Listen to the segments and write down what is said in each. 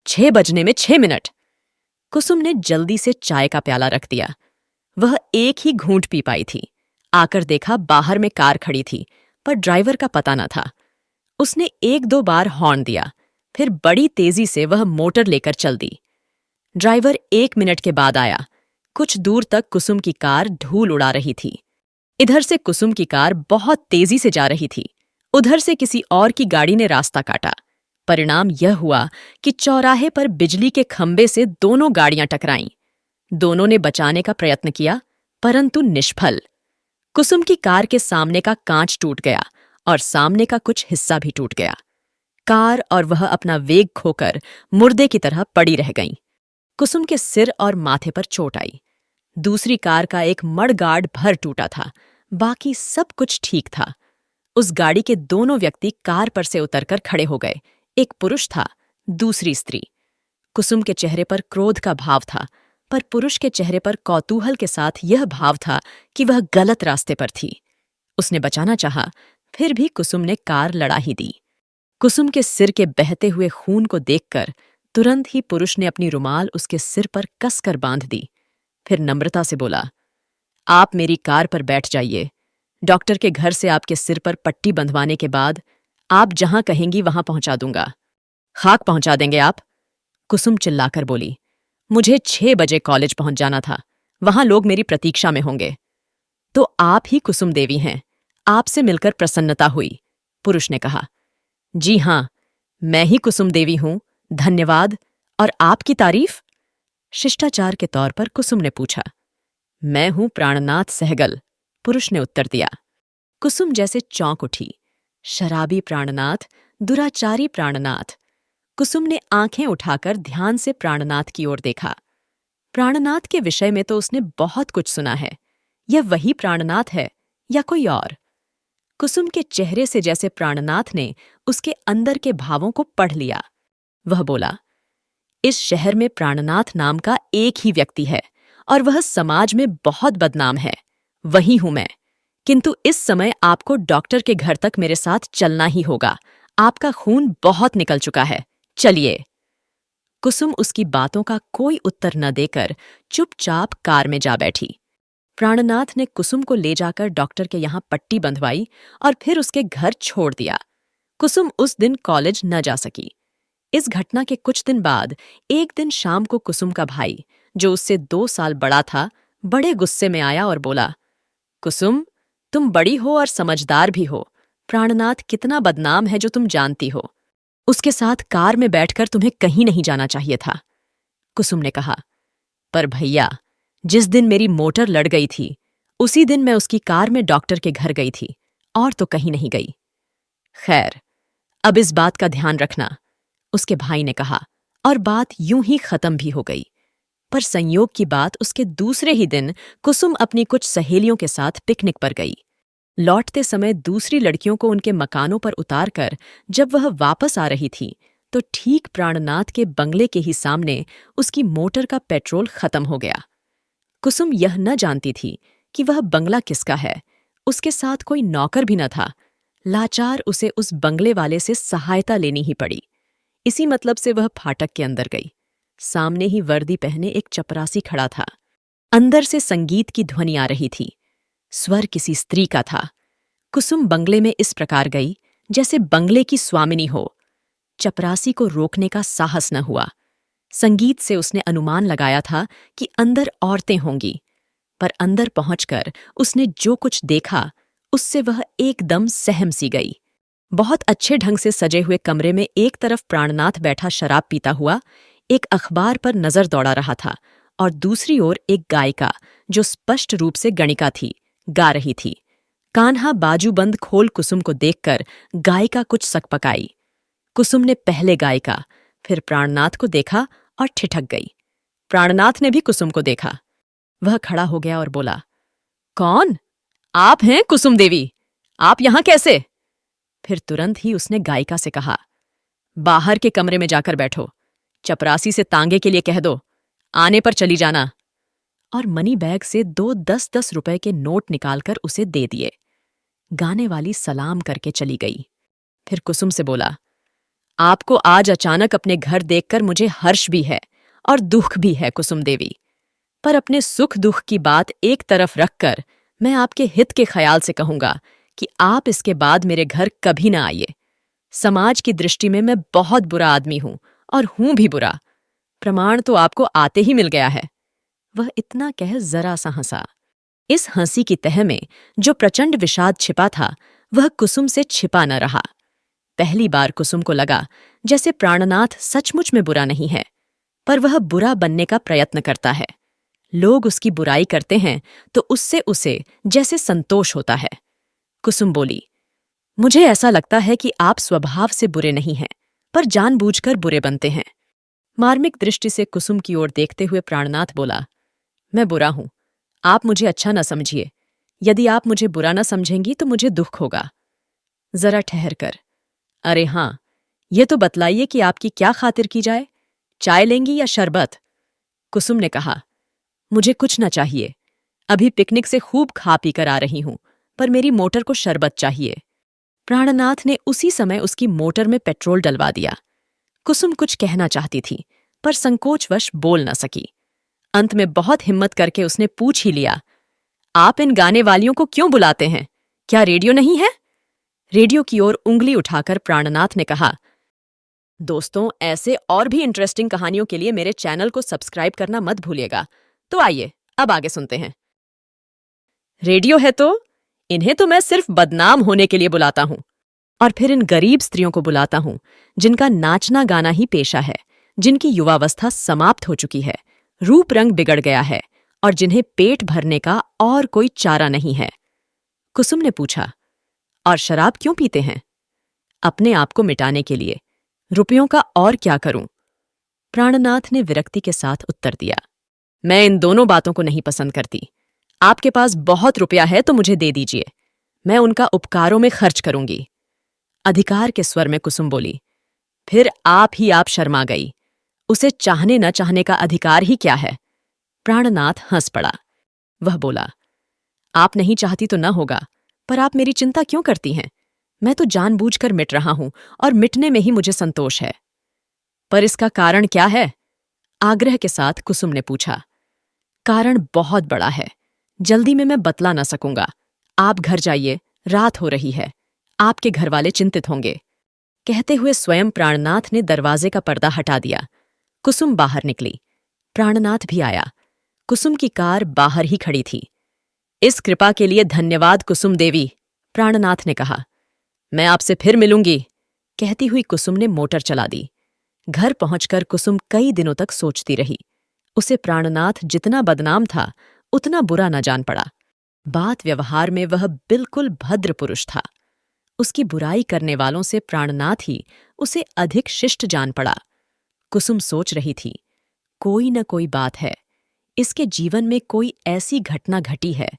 6 बजने में 6 मिनट। कुसुम ने जल्दी से चाय का प्याला रख दिया। वह एक ही घूंट पी पाई थी। आकर देखा बाहर में कार खड़ी थी, पर ड्राइवर का पता न था। उसने 1-2 बार हॉर्न दिया, फिर बड़ी तेजी से वह मोटर लेकर चल दी। ड्राइवर 1 मिनट के बाद आया। कुछ दूर तक कुसुम की कार धूल उड़ा रही थी। इधर से कुसुम की कार बहुत तेजी से जा रही थी। उधर से किसी और की गाड़ी ने रास्ता काटा। परिणाम यह हुआ कि चौराहे पर बिजली के खंभे से दोनों गाड़ियां टकराईं। दोनों ने बचाने का प्रयत्न किया, परंतु निष्फल। कुसुम की कार के सामने का कांच टूट गया और सामने का कुछ हिस्सा भी टूट गया। कार और वह अपना वेग खोकर मुर्दे की तरह पड़ी रह गईं। कुसुम के सिर और माथे पर चोट आई। दूसरी कार का एक मडगार्ड भर टूटा था, बाकी सब कुछ ठीक था। उस गाड़ी के दोनों व्यक्ति कार पर से उतरकर खड़े हो गए। एक पुरुष था, दूसरी स्त्री। कुसुम के चेहरे पर क्रोध का भाव था, पर पुरुष के चेहरे पर कौतूहल के साथ यह भाव था कि वह गलत रास्ते पर थी। उसने बचाना चाहा, फिर भी कुसुम ने कार लड़ा ही दी। कुसुम के सिर के बहते हुए खून को देखकर तुरंत ही पुरुष ने अपनी रुमाल उसके सिर पर कसकर बांध दी। फिर नम्रता से बोला, आप मेरी कार पर बैठ जाइए। डॉक्टर के घर से आपके सिर पर पट्टी बंधवाने के बाद आप जहां कहेंगी वहां पहुंचा दूंगा। खाक पहुंचा देंगे आप? कुसुम चिल्लाकर बोली, मुझे 6 बजे कॉलेज पहुंच जाना था। वहां लोग मेरी प्रतीक्षा में होंगे। तो आप ही कुसुम देवी हैं। आपसे मिलकर प्रसन्नता हुई, पुरुष ने कहा। जी हां, मैं ही कुसुम देवी हूं। धन्यवाद। और आपकी तारीफ? शिष्टाचार के तौर पर कुसुम ने पूछा। मैं हूं प्राणनाथ सहगल, पुरुष ने उत्तर दिया। कुसुम जैसे चौंक उठी। शराबी प्राणनाथ, दुराचारी प्राणनाथ। कुसुम ने आंखें उठाकर ध्यान से प्राणनाथ की ओर देखा। प्राणनाथ के विषय में तो उसने बहुत कुछ सुना है। यह वही प्राणनाथ है या कोई और? कुसुम के चेहरे से जैसे प्राणनाथ ने उसके अंदर के भावों को पढ़ लिया। वह बोला, इस शहर में प्राणनाथ नाम का एक ही व्यक्ति है और वह समाज में बहुत बदनाम है। वही हूं मैं। किंतु इस समय आपको डॉक्टर के घर तक मेरे साथ चलना ही होगा। आपका खून बहुत निकल चुका है। चलिए। कुसुम उसकी बातों का कोई उत्तर न देकर चुपचाप कार में जा बैठी। प्राणनाथ ने कुसुम को ले जाकर डॉक्टर के यहाँ पट्टी बंधवाई और फिर उसके घर छोड़ दिया। कुसुम उस दिन कॉलेज न जा सकी। इस घटना के कुछ दिन बाद एक दिन शाम को कुसुम का भाई, जो उससे 2 साल बड़ा था, बड़े गुस्से में आया और बोला, कुसुम, तुम बड़ी हो और समझदार भी हो। प्राणनाथ कितना बदनाम है जो तुम जानती हो। उसके साथ कार में बैठकर तुम्हें कहीं नहीं जाना चाहिए था। कुसुम ने कहा, पर भैया, जिस दिन मेरी मोटर लड़ गई थी, उसी दिन मैं उसकी कार में डॉक्टर के घर गई थी, और तो कहीं नहीं गई। खैर, अब इस बात का ध्यान रखना, उसके भाई ने कहा, और बात यूं ही खत्म भी हो गई। पर संयोग की बात, उसके दूसरे ही दिन कुसुम अपनी कुछ सहेलियों के साथ पिकनिक पर गई। लौटते समय दूसरी लड़कियों को उनके मकानों पर उतारकर जब वह वापस आ रही थी, तो ठीक प्राणनाथ के बंगले के ही सामने उसकी मोटर का पेट्रोल खत्म हो गया। कुसुम यह न जानती थी कि वह बंगला किसका है। उसके साथ कोई नौकर भी न था। लाचार उसे उस बंगले वाले से सहायता लेनी ही पड़ी। इसी मतलब से वह फाटक के अंदर गई। सामने ही वर्दी पहने एक चपरासी खड़ा था। अंदर से संगीत की ध्वनि आ रही थी। स्वर किसी स्त्री का था। कुसुम बंगले में इस प्रकार गई जैसे बंगले की स्वामिनी हो। चपरासी को रोकने का साहस न हुआ। संगीत से उसने अनुमान लगाया था कि अंदर औरतें होंगी, पर अंदर पहुंचकर उसने जो कुछ देखा, उससे वह एकदम सहम सी गई। बहुत अच्छे ढंग से सजे हुए कमरे में एक तरफ प्राणनाथ बैठा शराब पीता हुआ एक अखबार पर नजर दौड़ा रहा था, और दूसरी ओर एक गायिका, जो स्पष्ट रूप से गणिका थी, गा रही थी। कान्हा बाजूबंद खोल कुसुम को देखकर गायिका कुछ सकपकाई। कुसुम ने पहले गायिका, फिर प्राणनाथ को देखा और ठिठक गई। प्राणनाथ ने भी कुसुम को देखा। वह खड़ा हो गया और बोला, कौन? आप हैं कुसुम देवी? आप यहां कैसे? फिर तुरंत ही उसने गायिका से कहा, बाहर के कमरे में जाकर बैठो। चपरासी से तांगे के लिए कह दो, आने पर चली जाना। और मनी बैग से 2 10-10 रुपए के नोट निकालकर उसे दे दिए। गाने वाली सलाम करके चली गई। फिर कुसुम से बोला, आपको आज अचानक अपने घर देखकर मुझे हर्ष भी है और दुख भी है कुसुम देवी। पर अपने सुख दुख की बात एक तरफ रखकर मैं आपके हित के ख्याल से कहूंगा कि आप इसके बाद मेरे घर कभी ना आइए। समाज की दृष्टि में मैं बहुत बुरा आदमी हूं और हूं भी बुरा। प्रमाण तो आपको आते ही मिल गया है। वह इतना कह जरा सा हंसा। इस हंसी की तह में जो प्रचंड विषाद छिपा था वह कुसुम से छिपा न रहा। पहली बार कुसुम को लगा जैसे प्राणनाथ सचमुच में बुरा नहीं है, पर वह बुरा बनने का प्रयत्न करता है। लोग उसकी बुराई करते हैं तो उससे उसे जैसे संतोष होता है। कुसुम बोली, मुझे ऐसा लगता है कि आप स्वभाव से बुरे नहीं हैं, पर जानबूझकर बुरे बनते हैं। मार्मिक दृष्टि से कुसुम की ओर देखते हुए प्राणनाथ बोला, मैं बुरा हूं, आप मुझे अच्छा न समझिए। यदि आप मुझे बुरा न समझेंगी तो मुझे दुख होगा। जरा ठहर कर, अरे हां, ये तो बतलाइए कि आपकी क्या खातिर की जाए, चाय लेंगी या शरबत? कुसुम ने कहा, मुझे कुछ न चाहिए। अभी पिकनिक से खूब खा पी कर आ रही हूं, पर मेरी मोटर को शरबत चाहिए। प्राणनाथ ने उसी समय उसकी मोटर में पेट्रोल डलवा दिया। कुसुम कुछ कहना चाहती थी, पर संकोचवश बोल न सकी। अंत में बहुत हिम्मत करके उसने पूछ ही लिया, आप इन गाने वालियों को क्यों बुलाते हैं? क्या रेडियो नहीं है? रेडियो की ओर उंगली उठाकर प्राणनाथ ने कहा, दोस्तों, ऐसे और भी इंटरेस्टिंग कहानियों के लिए मेरे चैनल को सब्सक्राइब करना मत भूलिएगा। तो आइए अब आगे सुनते हैं। रेडियो है तो इन्हें तो मैं सिर्फ बदनाम होने के लिए बुलाता हूं, और फिर इन गरीब स्त्रियों को बुलाता हूं जिनका नाचना गाना ही पेशा है, जिनकी युवावस्था समाप्त हो चुकी है, रूप रंग बिगड़ गया है और जिन्हें पेट भरने का और कोई चारा नहीं है। कुसुम ने पूछा, और शराब क्यों पीते हैं? अपने आप को मिटाने के लिए। रुपयों का और क्या करूं? प्राणनाथ ने विरक्ति के साथ उत्तर दिया, मैं इन दोनों बातों को नहीं पसंद करती। आपके पास बहुत रुपया है तो मुझे दे दीजिए, मैं उनका उपकारों में खर्च करूंगी। अधिकार के स्वर में कुसुम बोली, फिर आप शर्मा गई। उसे चाहने न चाहने का अधिकार ही क्या है? प्राणनाथ हंस पड़ा। वह बोला, आप नहीं चाहती तो न होगा, पर आप मेरी चिंता क्यों करती हैं? मैं तो जानबूझकर मिट रहा हूं और मिटने में ही मुझे संतोष है। पर इसका कारण क्या है? आग्रह के साथ कुसुम ने पूछा। कारण बहुत बड़ा है, जल्दी में मैं बतला न सकूंगा। आप घर जाइए, रात हो रही है, आपके घरवाले चिंतित होंगे। कहते हुए स्वयं प्राणनाथ ने दरवाजे का पर्दा हटा दिया। कुसुम बाहर निकली। प्राणनाथ भी आया। कुसुम की कार बाहर ही खड़ी थी। इस कृपा के लिए धन्यवाद कुसुम देवी, प्राणनाथ ने कहा। मैं आपसे फिर मिलूंगी, कहती हुई कुसुम ने मोटर चला दी। घर पहुंचकर कुसुम कई दिनों तक सोचती रही। उसे प्राणनाथ जितना बदनाम था उतना बुरा न जान पड़ा। बात व्यवहार में वह बिल्कुल भद्र पुरुष था। उसकी बुराई करने वालों से प्राणनाथ ही उसे अधिक शिष्ट जान पड़ा। कुसुम सोच रही थी, कोई न कोई बात है, इसके जीवन में कोई ऐसी घटना घटी है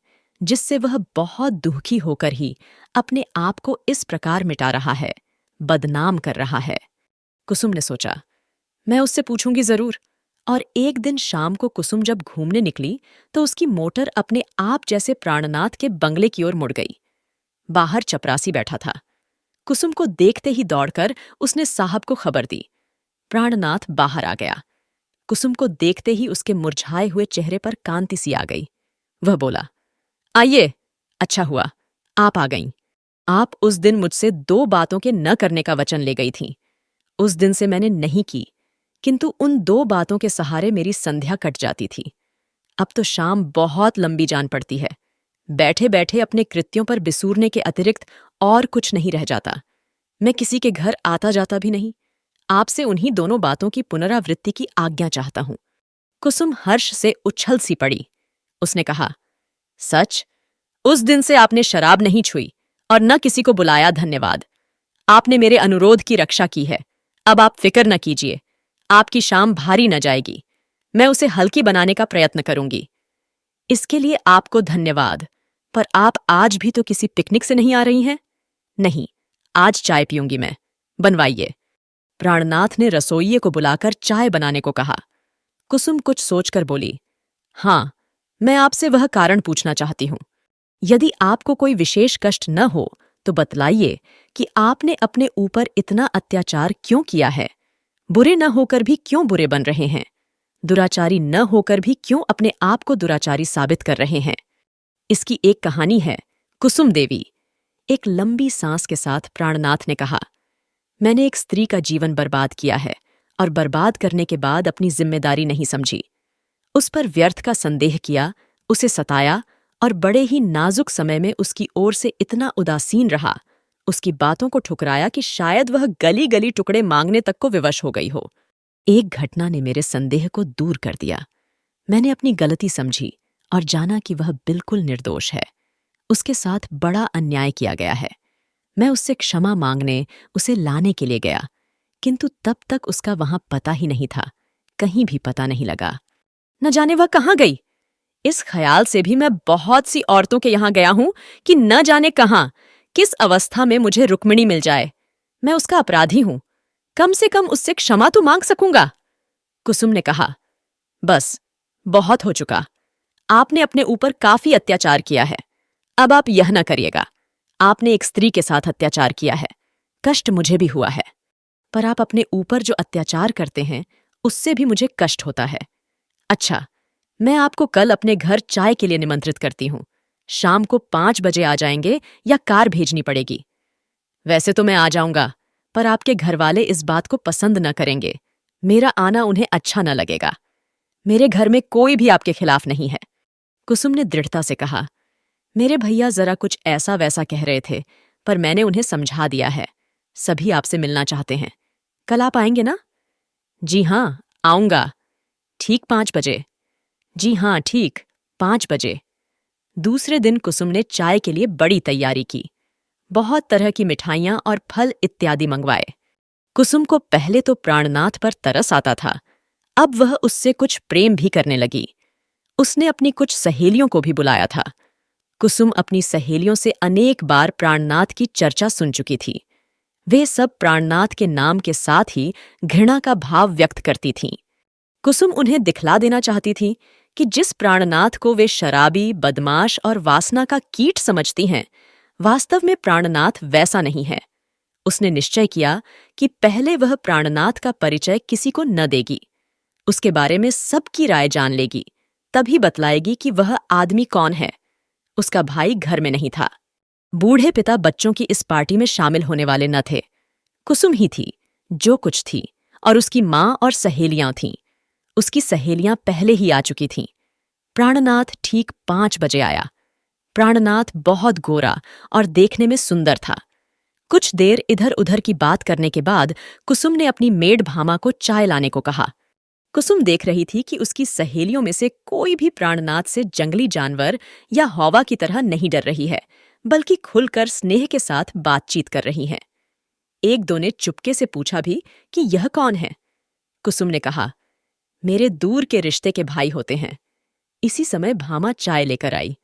जिससे वह बहुत दुखी होकर ही अपने आप को इस प्रकार मिटा रहा है, बदनाम कर रहा है। कुसुम ने सोचा, मैं उससे पूछूंगी जरूर। और एक दिन शाम को कुसुम जब घूमने निकली तो उसकी मोटर अपने आप जैसे प्राणनाथ के बंगले की ओर मुड़ गई। बाहर चपरासी बैठा था। कुसुम को देखते ही दौड़कर उसने साहब को खबर दी। प्राणनाथ बाहर आ गया। कुसुम को देखते ही उसके मुरझाए हुए चेहरे पर कांति सी आ गई। वह बोला, आइए, अच्छा हुआ आप आ गईं। आप उस दिन मुझसे 2 बातों के न करने का वचन ले गई थीं। उस दिन से मैंने नहीं की, किंतु उन 2 बातों के सहारे मेरी संध्या कट जाती थी। अब तो शाम बहुत लंबी जान पड़ती है। बैठे बैठे अपने कृत्यों पर बिसूरने के अतिरिक्त और कुछ नहीं रह जाता। मैं किसी के घर आता जाता भी नहीं। आपसे उन्हीं दोनों बातों की पुनरावृत्ति की आज्ञा चाहता हूं। कुसुम हर्ष से उछल सी पड़ी। उसने कहा, सच? उस दिन से आपने शराब नहीं छुई और न किसी को बुलाया। धन्यवाद, आपने मेरे अनुरोध की रक्षा की है। अब आप फिक्र न कीजिए, आपकी शाम भारी न जाएगी। मैं उसे हल्की बनाने का प्रयत्न करूंगी। इसके लिए आपको धन्यवाद। पर आप आज भी तो किसी पिकनिक से नहीं आ रही हैं? नहीं, आज चाय पीऊंगी मैं, बनवाइए। प्राणनाथ ने रसोइये को बुलाकर चाय बनाने को कहा। कुसुम कुछ सोचकर बोली, हां, मैं आपसे वह कारण पूछना चाहती हूं। यदि आपको कोई विशेष कष्ट न हो तो बतलाइए कि आपने अपने ऊपर इतना अत्याचार क्यों किया है? बुरे न होकर भी क्यों बुरे बन रहे हैं? दुराचारी न होकर भी क्यों अपने आप को दुराचारी साबित कर रहे हैं? इसकी एक कहानी है, कुसुम देवी। एक लंबी सांस के साथ प्राणनाथ ने कहा, मैंने एक स्त्री का जीवन बर्बाद किया है और बर्बाद करने के बाद अपनी जिम्मेदारी नहीं समझी। उस पर व्यर्थ का संदेह किया, उसे सताया और बड़े ही नाजुक समय में उसकी ओर से इतना उदासीन रहा, उसकी बातों को ठुकराया कि शायद वह गली गली टुकड़े मांगने तक को विवश हो गई हो। एक घटना ने मेरे संदेह को दूर कर दिया। मैंने अपनी गलती समझी और जाना कि वह बिल्कुल निर्दोष है। उसके साथ बड़ा अन्याय किया गया है। मैं उससे क्षमा मांगने, उसे लाने के लिए गया, किंतु तब तक उसका वहां पता ही नहीं था, कहीं भी पता नहीं लगा। न जाने वह कहाँ गई। इस ख्याल से भी मैं बहुत सी औरतों के यहां गया हूं कि न जाने कहां, किस अवस्था में मुझे रुक्मिणी मिल जाए। मैं उसका अपराधी हूं, कम से कम उससे क्षमा तो मांग सकूंगा। कुसुम ने कहा, बस, बहुत हो चुका। आपने अपने ऊपर काफी अत्याचार किया है। अब आप यह न करिएगा। आपने एक स्त्री के साथ अत्याचार किया है। कष्ट मुझे भी हुआ है, पर आप अपने ऊपर जो अत्याचार करते हैं उससे भी मुझे कष्ट होता है। अच्छा, मैं आपको कल अपने घर चाय के लिए निमंत्रित करती हूं। शाम को 5 बजे आ जाएंगे या कार भेजनी पड़ेगी? वैसे तो मैं आ जाऊंगा, पर आपके घरवाले इस बात को पसंद न करेंगे। मेरा आना उन्हें अच्छा न लगेगा। मेरे घर में कोई भी आपके खिलाफ नहीं है। कुसुम ने दृढ़ता से कहा, मेरे भैया जरा कुछ ऐसा वैसा कह रहे थे, पर मैंने उन्हें समझा दिया है। सभी आपसे मिलना चाहते हैं। कल आप आएंगे ना? जी हाँ, आऊंगा। ठीक 5 बजे? जी हाँ, ठीक 5 बजे। दूसरे दिन कुसुम ने चाय के लिए बड़ी तैयारी की। बहुत तरह की मिठाइयां और फल इत्यादि मंगवाए। कुसुम को पहले तो प्राणनाथ पर तरस आता था, अब वह उससे कुछ प्रेम भी करने लगी। उसने अपनी कुछ सहेलियों को भी बुलाया था। कुसुम अपनी सहेलियों से अनेक बार प्राणनाथ की चर्चा सुन चुकी थी। वे सब प्राणनाथ के नाम के साथ ही घृणा का भाव व्यक्त करती थीं। कुसुम उन्हें दिखला देना चाहती थी कि जिस प्राणनाथ को वे शराबी, बदमाश और वासना का कीट समझती हैं, वास्तव में प्राणनाथ वैसा नहीं है। उसने निश्चय किया कि पहले वह प्राणनाथ का परिचय किसी को न देगी। उसके बारे में सबकी राय जान लेगी, तभी बतलाएगी कि वह आदमी कौन है। उसका भाई घर में नहीं था। बूढ़े पिता बच्चों की इस पार्टी में शामिल होने वाले न थे। कुसुम ही थी, जो कुछ थी, और उसकी माँ और सहेलियां थीं। उसकी सहेलियां पहले ही आ चुकी थीं। प्राणनाथ ठीक 5 बजे आया। प्राणनाथ बहुत गोरा और देखने में सुंदर था। कुछ देर इधर उधर की बात करने के बाद कुसुम ने अपनी मेड भामा को चाय लाने को कहा। कुसुम देख रही थी कि उसकी सहेलियों में से कोई भी प्राणनाथ से जंगली जानवर या हौवा की तरह नहीं डर रही है, बल्कि खुलकर स्नेह के साथ बातचीत कर रही हैं। एक दो ने चुपके से पूछा भी कि यह कौन है। कुसुम ने कहा, मेरे दूर के रिश्ते के भाई होते हैं। इसी समय भामा चाय लेकर आई।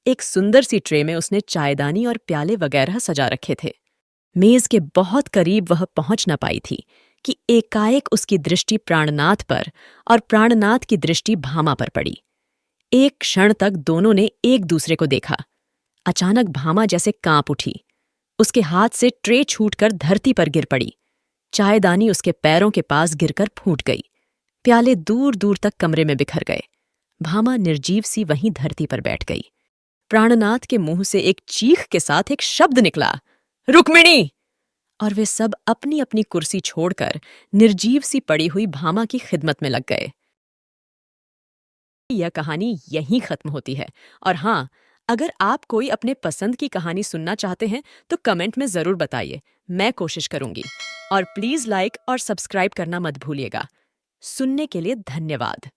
एक सुंदर सी ट्रे में उसने चायदानी और प्याले वगैरह सजा रखे थे। मेज के बहुत करीब वह पहुंच न पाई थी कि एकाएक उसकी दृष्टि प्राणनाथ पर और प्राणनाथ की दृष्टि भामा पर पड़ी। एक क्षण तक दोनों ने एक दूसरे को देखा। अचानक भामा जैसे कांप उठी। उसके हाथ से ट्रे छूटकर धरती पर गिर पड़ी। चायदानी उसके पैरों के पास गिरकर फूट गई। प्याले दूर दूर तक कमरे में बिखर गए। भामा निर्जीव सी वहीं धरती पर बैठ गई। प्राणनाथ के मुंह से एक चीख के साथ एक शब्द निकला, रुक्मिणी! और वे सब अपनी अपनी कुर्सी छोड़कर निर्जीव सी पड़ी हुई भामा की खिदमत में लग गए। यह कहानी यहीं खत्म होती है। और हाँ, अगर आप कोई अपने पसंद की कहानी सुनना चाहते हैं तो कमेंट में जरूर बताइए, मैं कोशिश करूंगी। और प्लीज लाइक और सब्सक्राइब करना मत भूलिएगा। सुनने के लिए धन्यवाद।